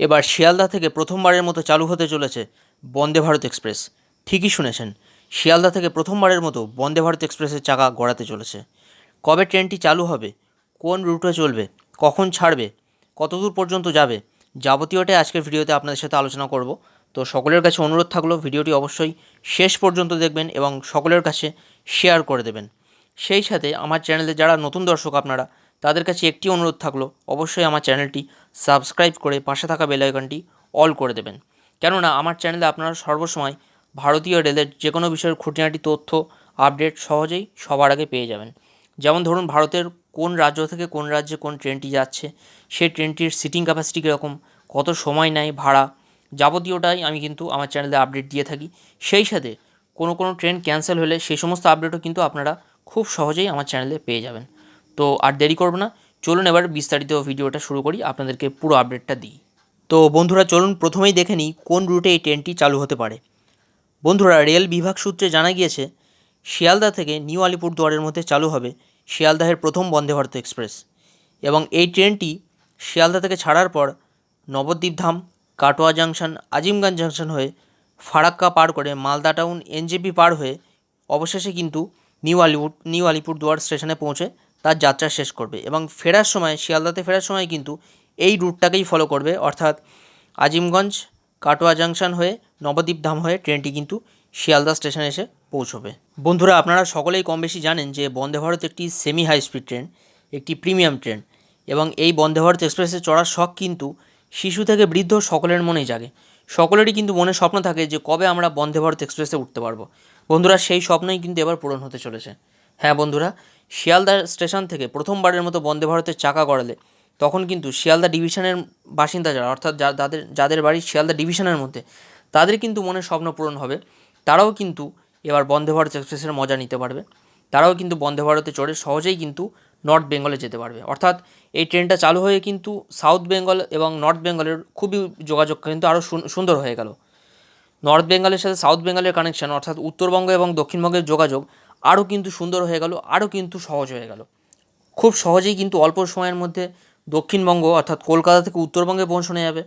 এবার শিয়ালদা থেকে প্রথমবারের মতো চালু হতে চলেছে বন্দে ভারত এক্সপ্রেস। ঠিকই শুনেছেন, শিয়ালদা থেকে প্রথমবারের মতো বন্দে ভারত এক্সপ্রেসের চাকা গড়াতে চলেছে। কবে ট্রেনটি চালু হবে, কোন রুটে চলবে, কখন ছাড়বে, কতদূর পর্যন্ত যাবে, যাবতীয়টাই আজকের ভিডিওতে আপনাদের সাথে আলোচনা করব। তো সকলের কাছে অনুরোধ থাকলো ভিডিওটি অবশ্যই শেষ পর্যন্ত দেখবেন এবং সকলের কাছে শেয়ার করে দেবেন। সেই সাথে আমার চ্যানেলে যারা নতুন দর্শক আপনারা, তাদের কাছে একটি অনুরোধ থাকলো অবশ্যই আমার চ্যানেলটি সাবস্ক্রাইব করে পাশে থাকা বেল আইকনটি অল করে দেবেন। কেননা আমার চ্যানেলে আপনারা সর্বসময় ভারতীয় রেলের যে কোনো বিষয়ের খুঁটিনাটি তথ্য আপডেট সহজেই সবার আগে পেয়ে যাবেন। যেমন ধরুন, ভারতের কোন রাজ্য থেকে কোন রাজ্যে কোন ট্রেনটি যাচ্ছে, সেই ট্রেনটির সিটিং ক্যাপাসিটি কীরকম, কত সময় নেয়, ভাড়া, যাবতীয়টাই আমি কিন্তু আমার চ্যানেলে আপডেট দিয়ে থাকি। সেই সাথে কোনো ট্রেন ক্যান্সেল হলে সেই সমস্ত আপডেটও কিন্তু আপনারা খুব সহজেই আমার চ্যানেলে পেয়ে যাবেন। তো আর দেরি করব না, চলুন এবার বিস্তারিত ভিডিওটা শুরু করি, আপনাদেরকে পুরো আপডেটটা দিই। তো বন্ধুরা চলুন প্রথমেই দেখে নিই কোন রুটে এই ট্রেনটি চালু হতে পারে। বন্ধুরা, রেল বিভাগ সূত্রে জানা গিয়েছে শিয়ালদা থেকে নিউ আলিপুরদুয়ারের মধ্যে চালু হবে শিয়ালদাহের প্রথম বন্দে ভারত এক্সপ্রেস এবং এই ট্রেনটি শিয়ালদা থেকে ছাড়ার পর নবদ্বীপ ধাম, কাটোয়া জাংশন, আজিমগঞ্জ জাংশন হয়ে ফারাক্কা পার করে মালদা টাউন, এনজেপি পার হয়ে অবশেষে কিন্তু নিউ আলিপুরদুয়ার স্টেশনে পৌঁছে তার যাত্রা শেষ করবে এবং ফেরার সময়, শিয়ালদাতে ফেরার সময় কিন্তু এই রুটটাকেই ফলো করবে, অর্থাৎ আজিমগঞ্জ, কাটোয়া জাংশন হয়ে নবদ্বীপ ধাম হয়ে ট্রেনটি কিন্তু শিয়ালদা স্টেশনে এসে পৌঁছবে। বন্ধুরা, আপনারা সকলেই কম বেশি জানেন যে বন্দে ভারত একটি সেমি হাই স্পিড ট্রেন, একটি প্রিমিয়াম ট্রেন এবং এই বন্দে ভারত এক্সপ্রেসে চড়ার শখ কিন্তু শিশু থেকে বৃদ্ধ সকলের মনেই জাগে। সকলেরই কিন্তু মনে স্বপ্ন থাকে যে কবে আমরা বন্দে ভারত এক্সপ্রেসে উঠতে পারবো। বন্ধুরা, সেই স্বপ্নই কিন্তু এবার পূরণ হতে চলেছে। হ্যাঁ বন্ধুরা, শিয়ালদা স্টেশন থেকে প্রথমবারের মতো বন্দে ভারতের চাকা গড়ালে তখন কিন্তু শিয়ালদা ডিভিশনের বাসিন্দা যারা, অর্থাৎ যাদের বাড়ি শিয়ালদা ডিভিশনের মধ্যে, তাদের কিন্তু মনের স্বপ্ন পূরণ হবে। তারাও কিন্তু এবার বন্দে ভারত এক্সপ্রেসের মজা নিতে পারবে। তারাও কিন্তু বন্দে ভারতে চড়ে সহজেই কিন্তু নর্থ বেঙ্গলে যেতে পারবে। অর্থাৎ এই ট্রেনটা চালু হয়ে কিন্তু সাউথ বেঙ্গল এবং নর্থ বেঙ্গলের খুবই যোগাযোগ কিন্তু আরও সুন্দর হয়ে গেল। নর্থ বেঙ্গলের সাথে সাউথ বেঙ্গলের কানেকশান, অর্থাৎ উত্তরবঙ্গ এবং দক্ষিণবঙ্গের যোগাযোগ আরও কিন্তু সুন্দর হয়ে গেল, আরও কিন্তু সহজ হয়ে গেল। খুব সহজেই কিন্তু অল্প সময়ের মধ্যে দক্ষিণবঙ্গ অর্থাৎ কলকাতা থেকে উত্তরবঙ্গে পৌঁছানো যাবে।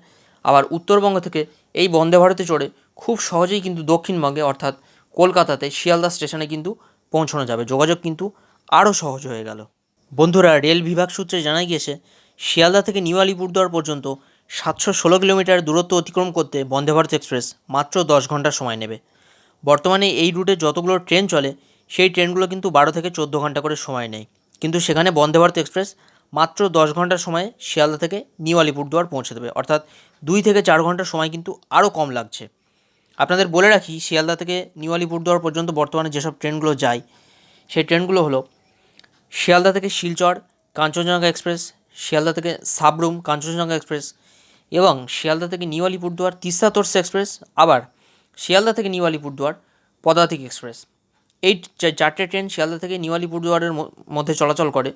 আবার উত্তরবঙ্গ থেকে এই বন্দে ভারতে চড়ে খুব সহজেই কিন্তু দক্ষিণবঙ্গে অর্থাৎ কলকাতাতে শিয়ালদা স্টেশনে কিন্তু পৌঁছানো যাবে। যোগাযোগ কিন্তু আরও সহজ হয়ে গেল। বন্ধুরা, রেল বিভাগ সূত্রে জানা গিয়েছে শিয়ালদা থেকে নিউ আলিপুরদুয়ার পর্যন্ত 716 কিলোমিটার দূরত্ব অতিক্রম করতে বন্দে ভারত এক্সপ্রেস মাত্র 10 ঘন্টা সময় নেবে। বর্তমানে এই রুটে যতগুলো ট্রেন চলে সেই ট্রেনগুলো কিন্তু 12 থেকে 14 ঘন্টা করে সময় নেয়, কিন্তু সেখানে বন্দে ভারত এক্সপ্রেস মাত্র 10 ঘন্টার সময়ে শিয়ালদা থেকে নিউ আলিপুরদুয়ার পৌঁছে দেবে, অর্থাৎ 2 থেকে 4 ঘন্টার সময় কিন্তু আরও কম লাগছে। আপনাদের বলে রাখি, শিয়ালদা থেকে নিউ আলিপুরদুয়ার পর্যন্ত বর্তমানে যেসব ট্রেনগুলো যায় সেই ট্রেনগুলো হলো শিয়ালদা থেকে শিলচর কাঞ্চনজঙ্ঘা এক্সপ্রেস, শিয়ালদা থেকে সাবরুম কাঞ্চনজঙ্ঘা এক্সপ্রেস এবং শিয়ালদা থেকে নিউ আলিপুরদুয়ার তিস্তা তোরসা এক্সপ্রেস, আবার শিয়ালদা থেকে নিউ আলিপুরদুয়ার পদাতিক এক্সপ্রেস। এই চারটে ট্রেন শিয়ালদা থেকে নিউ আলিপুরদুয়ারের মধ্যে চলাচল করে।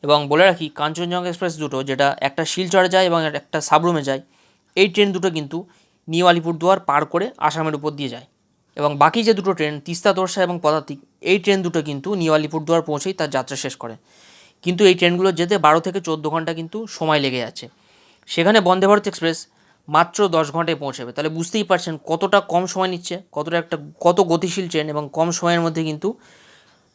এবং বলে রাখি, কাঞ্চনজঙ্ঘা এক্সপ্রেস দুটো, যেটা একটা শিলচরে যায় এবং একটা সাবরুমে যায়, এই ট্রেন দুটো কিন্তু নিউ আলিপুরদুয়ার পার করে আসামের উপর দিয়ে যায়। এবং বাকি যে দুটো ট্রেন তিস্তা তোরসা এবং পদাতিক, এই ট্রেন দুটো কিন্তু নিউ আলিপুরদুয়ার পৌঁছেই তার যাত্রা শেষ করে। কিন্তু এই ট্রেনগুলো যেতে 12 থেকে 14 ঘন্টা কিন্তু সময় লেগে যাচ্ছে। সেখানে বন্দে ভারত এক্সপ্রেস মাত্র 10 ঘন্টায় পৌঁছাবে। তাহলে বুঝতেই পারছেন কতটা কম সময় নিচ্ছে, কত গতিশীল ট্রেন এবং কম সময়ের মধ্যে কিন্তু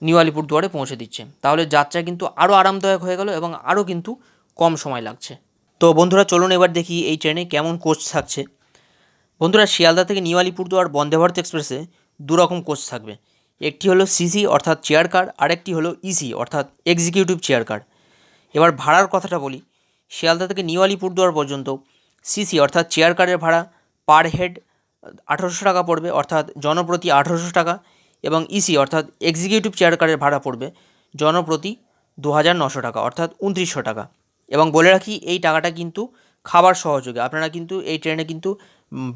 নিউ আলিপুরদুয়ারে পৌঁছে দিচ্ছে। তাহলে যাত্রা কিন্তু আরও আরামদায়ক হয়ে গেল এবং আরও কিন্তু কম সময় লাগছে। তো বন্ধুরা চলুন এবার দেখি এই ট্রেনে কেমন কোচ থাকছে। বন্ধুরা, শিয়ালদা থেকে নিউ আলিপুরদুয়ার বন্দে ভারত এক্সপ্রেসে দুরকম কোচ থাকবে। একটি হলো সিসি অর্থাৎ চেয়ার কার, আরেকটি হলো ইসি অর্থাৎ এক্সিকিউটিভ চেয়ার কার। এবার ভাড়ার কথাটা বলি, শিয়ালদা থেকে নিউ আলিপুরদুয়ার পর্যন্ত সিসি অর্থাৎ চেয়ার কারের ভাড়া পার হেড 1800 টাকা পড়বে, অর্থাৎ জনপ্রতি 1800 টাকা, এবং ইসি অর্থাৎ এক্সিকিউটিভ চেয়ার কারের ভাড়া পড়বে জনপ্রতি 2900 টাকা, অর্থাৎ 2900 টাকা। এবং বলে রাখি, এই টাকাটা কিন্তু খাবার সহযোগে, আপনারা কিন্তু এই ট্রেনে কিন্তু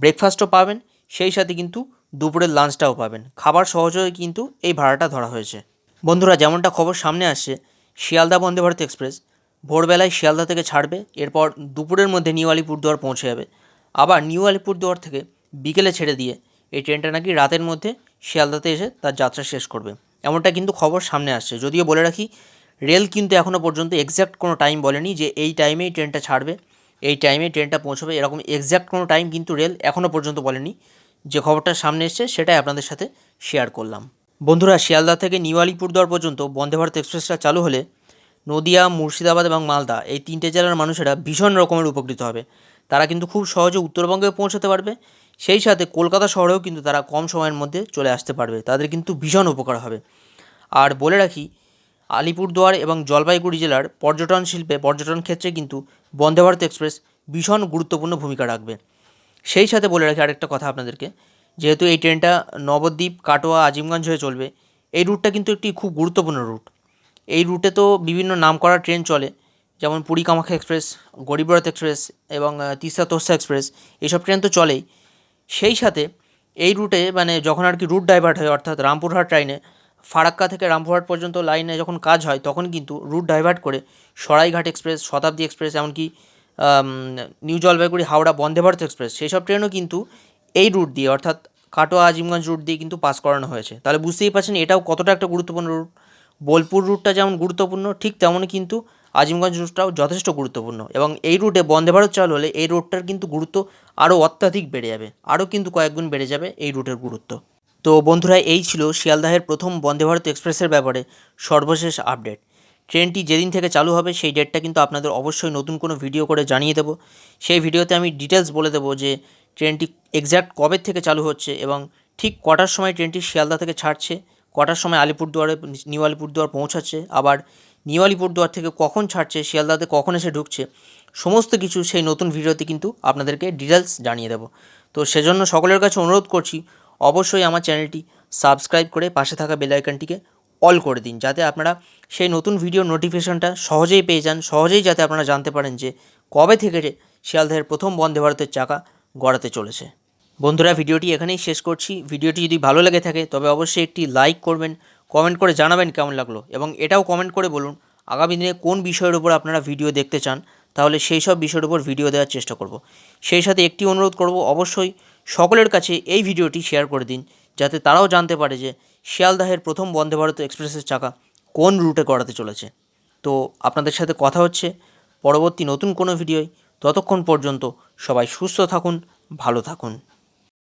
ব্রেকফাস্টও পাবেন, সেই সাথে কিন্তু দুপুরের লাঞ্চটাও পাবেন। খাবার সহযোগে কিন্তু এই ভাড়াটা ধরা হয়েছে। বন্ধুরা, যেমনটা খবর সামনে আসছে, শিয়ালদা বন্দে ভারত এক্সপ্রেস ভোরবেলায় শিয়ালদা থেকে ছাড়বে, এরপর দুপুরের মধ্যে নিউ আলিপুরদুয়ার পৌঁছে যাবে। আবার নিউ আলিপুরদুয়ার থেকে বিকেলে ছেড়ে দিয়ে এই ট্রেনটা নাকি রাতের মধ্যে শিয়ালদাতে এসে তার যাত্রা শেষ করবে, এমনটা কিন্তু খবর সামনে আসছে। যদিও বলে রাখি, রেল কিন্তু এখনও পর্যন্ত এক্স্যাক্ট কোনো টাইম বলেনি যে এই টাইমেই ট্রেনটা ছাড়বে এই টাইমে ট্রেনটা পৌঁছবে, এরকম এক্স্যাক্ট কোনো টাইম কিন্তু রেল এখনও পর্যন্ত বলেনি। যে খবরটা সামনে এসছে সেটাই আপনাদের সাথে শেয়ার করলাম। বন্ধুরা, শিয়ালদা থেকে নিউ আলিপুরদুয়ার পর্যন্ত বন্দে ভারত এক্সপ্রেসটা চালু হলে নদিয়া, মুর্শিদাবাদ এবং মালদা এই 3টে জেলার মানুষেরা ভীষণ রকমের উপকৃত হবে। তারা কিন্তু খুব সহজে উত্তরবঙ্গে পৌঁছাতে পারবে, সেই সাথে কলকাতা শহরেও কিন্তু তারা কম সময়ের মধ্যে চলে আসতে পারবে। তাদের কিন্তু ভীষণ উপকার হবে। আর বলে রাখি, আলিপুরদুয়ার এবং জলপাইগুড়ি জেলার পর্যটন শিল্পে, পর্যটন ক্ষেত্রে কিন্তু বন্দে ভারত এক্সপ্রেস ভীষণ গুরুত্বপূর্ণ ভূমিকা রাখবে। সেই সাথে বলে রাখি আরেকটা কথা আপনাদেরকে, যেহেতু এই ট্রেনটা নবদ্বীপ, কাটোয়া, আজিমগঞ্জ হয়ে চলবে, এই রুটটা কিন্তু একটি খুব গুরুত্বপূর্ণ রুট। এই রুটে তো বিভিন্ন নামকরা ট্রেন চলে, যেমন পুরী কামাখ্যা এক্সপ্রেস, গরিবরথ এক্সপ্রেস এবং তিস্তা তোর্ষা এক্সপ্রেস, এইসব ট্রেন তো চলেই। সেই সাথে এই রুটে মানে যখন আর কি রুট ডাইভার্ট হয়, অর্থাৎ রামপুরহাট লাইনে ফারাক্কা থেকে রামপুরহাট পর্যন্ত লাইনে যখন কাজ হয়, তখন কিন্তু রুট ডাইভার্ট করে সরাইঘাট এক্সপ্রেস, শতাব্দী এক্সপ্রেস, এমনকি নিউ জলপাইগুড়ি হাওড়া বন্দে ভারত এক্সপ্রেস, সেই সব ট্রেনও কিন্তু এই রুট দিয়ে, অর্থাৎ কাটোয়া আজিমগঞ্জ রুট দিয়ে কিন্তু পাস করানো হয়েছে। তাহলে বুঝতেই পারছেন এটাও কতটা একটা গুরুত্বপূর্ণ রুট। বোলপুর রুটটা যেমন গুরুত্বপূর্ণ, ঠিক তেমনই কিন্তু আজিমগঞ্জ রুটটাও যথেষ্ট গুরুত্বপূর্ণ। এবং এই রুটে বন্দে ভারত চালু হলে এই রুটটার কিন্তু গুরুত্ব আরও অত্যাধিক বেড়ে যাবে, আরও কিন্তু কয়েকগুণ বেড়ে যাবে এই রুটের গুরুত্ব। তো বন্ধুরা, এই ছিল শিয়ালদাহের প্রথম বন্দে ভারত এক্সপ্রেসের ব্যাপারে সর্বশেষ আপডেট। ট্রেনটি যেদিন থেকে চালু হবে সেই ডেটটা কিন্তু আপনাদের অবশ্যই নতুন কোনো ভিডিও করে জানিয়ে দেবো। সেই ভিডিওতে আমি ডিটেলস বলে দেবো যে ট্রেনটি এক্স্যাক্ট কবে থেকে চালু হচ্ছে এবং ঠিক কটার সময় ট্রেনটি শিয়ালদা থেকে ছাড়ছে, কটার সময় আলিপুরদুয়ারে, নিউ আলিপুরদুয়ার পৌঁছাচ্ছে, আবার নিউ আলিপুরদুয়ার থেকে কখন ছাড়ছে, শিয়ালদাতে কখন এসে ঢুকছে, সমস্ত কিছু সেই নতুন ভিডিওতে কিন্তু আপনাদেরকে ডিটেলস জানিয়ে দেবো। তো সেজন্য সকলের কাছে অনুরোধ করছি, অবশ্যই আমার চ্যানেলটি সাবস্ক্রাইব করে পাশে থাকা বেল আইকনটিকে অল করে দিন, যাতে আপনারা সেই নতুন ভিডিও নোটিফিকেশনটা সহজেই পেয়ে যান, সহজেই যাতে আপনারা জানতে পারেন যে কবে থেকে শিয়ালদাহের প্রথম বন্দে ভারতের চাকা গড়াতে চলেছে। বন্ধুরা, ভিডিওটি এখানেই শেষ করছি। ভিডিওটি যদি ভালো লেগে থাকে তবে অবশ্যই একটি লাইক করবেন, কমেন্ট করে জানাবেন কেমন লাগলো, এবং এটাও কমেন্ট করে বলুন আগামী দিনে কোন বিষয়ের উপর আপনারা ভিডিও দেখতে চান, তাহলে সেই সব বিষয়ের উপর ভিডিও দেওয়ার চেষ্টা করব। সেই সাথে একটি অনুরোধ করব, অবশ্যই সকলের কাছে এই ভিডিওটি শেয়ার করে দিন, যাতে তারাও জানতে পারে যে শিয়ালদাহের প্রথম বন্দে ভারত এক্সপ্রেসের চাকা কোন রুটে গড়াতে চলেছে। তো আপনাদের সাথে কথা হচ্ছে পরবর্তী নতুন কোনো ভিডিওয়। ততক্ষণ পর্যন্ত সবাই সুস্থ থাকুন, ভালো থাকুন।